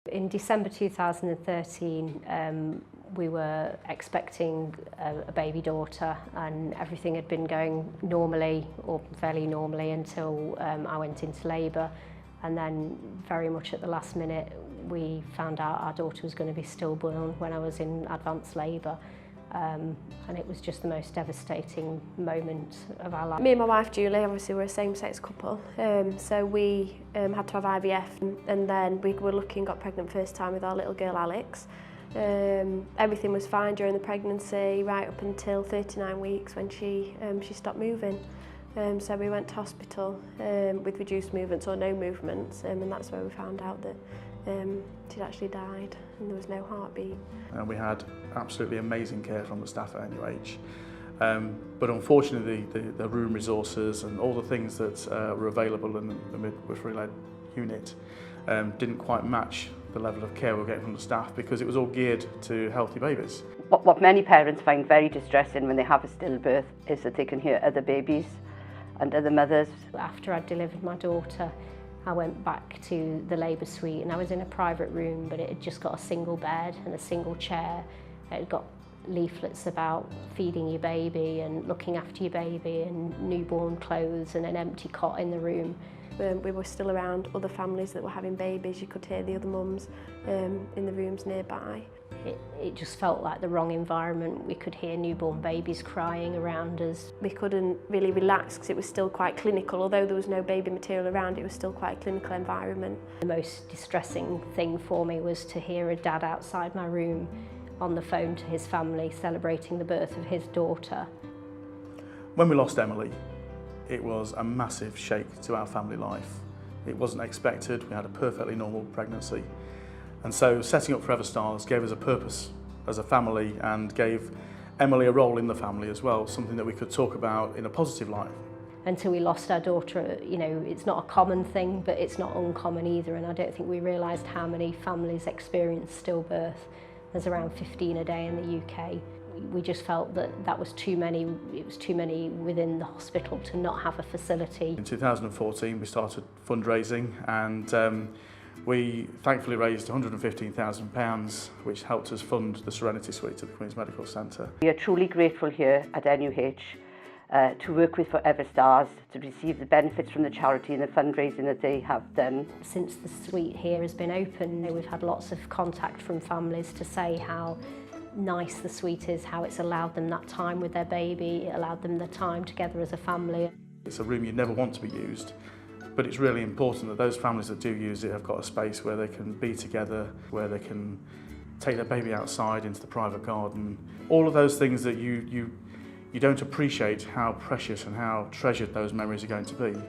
In December 2013, we were expecting a baby daughter, and everything had been going normally, or fairly normally, until I went into labour. And then very much at the last minute, we found out our daughter was going to be stillborn when I was in advanced labour. And it was just the most devastating moment of our life. Me and my wife Julie, obviously we're a same-sex couple, so we had to have IVF, and then we were got pregnant first time with our little girl Alex. Everything was fine during the pregnancy, right up until 39 weeks when she stopped moving. So we went to hospital with reduced movements or no movements, and that's where we found out that she'd actually died and there was no heartbeat. And we had absolutely amazing care from the staff at NUH. But unfortunately the room resources and all the things that were available in the midwifery-led unit didn't quite match the level of care we were getting from the staff, because it was all geared to healthy babies. What many parents find very distressing when they have a stillbirth is that they can hear other babies and other mothers. After I'd delivered my daughter, I went back to the labour suite, and I was in a private room, but it had just got a single bed and a single chair. It had got leaflets about feeding your baby and looking after your baby and newborn clothes and an empty cot in the room. We were still around other families that were having babies. You could hear the other mums in the rooms nearby. It just felt like the wrong environment. We could hear newborn babies crying around us. We couldn't really relax because it was still quite clinical. Although there was no baby material around, it was still quite a clinical environment. The most distressing thing for me was to hear a dad outside my room on the phone to his family celebrating the birth of his daughter. When we lost Emily, it was a massive shake to our family life. It wasn't expected. We had a perfectly normal pregnancy. And so setting up Forever Stars gave us a purpose as a family and gave Emily a role in the family as well, something that we could talk about in a positive light. Until we lost our daughter, you know, it's not a common thing, but it's not uncommon either, and I don't think we realised how many families experience stillbirth. There's around 15 a day in the UK. We just felt that that was too many, it was too many within the hospital to not have a facility. In 2014 we started fundraising, and we thankfully raised £115,000, which helped us fund the Serenity Suite at the Queen's Medical Centre. We are truly grateful here at NUH to work with Forever Stars to receive the benefits from the charity and the fundraising that they have done. Since the suite here has been open, we've had lots of contact from families to say how nice the suite is, how it's allowed them that time with their baby, it allowed them the time together as a family. It's a room you never want to be used, but it's really important that those families that do use it have got a space where they can be together, where they can take their baby outside into the private garden. All of those things that you don't appreciate how precious and how treasured those memories are going to be,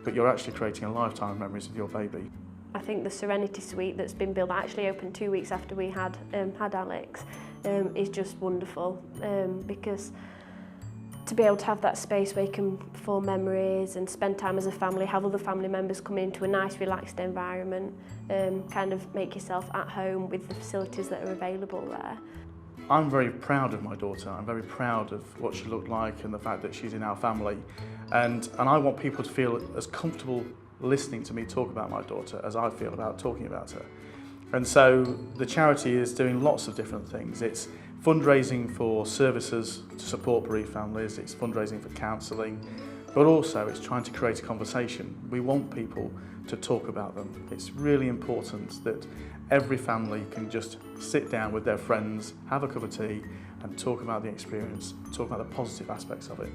but you're actually creating a lifetime of memories with your baby. I think the Serenity Suite that's been built, actually opened 2 weeks after we had Alex, is just wonderful, because to be able to have that space where you can form memories and spend time as a family, have other family members come into a nice relaxed environment, kind of make yourself at home with the facilities that are available there. I'm very proud of my daughter. I'm very proud of what she looked like and the fact that she's in our family, and I want people to feel as comfortable listening to me talk about my daughter as I feel about talking about her. And so the charity is doing lots of different things. It's fundraising for services to support bereaved families, it's fundraising for counselling, but also it's trying to create a conversation. We want people to talk about them. It's really important that every family can just sit down with their friends, have a cup of tea and talk about the experience, talk about the positive aspects of it.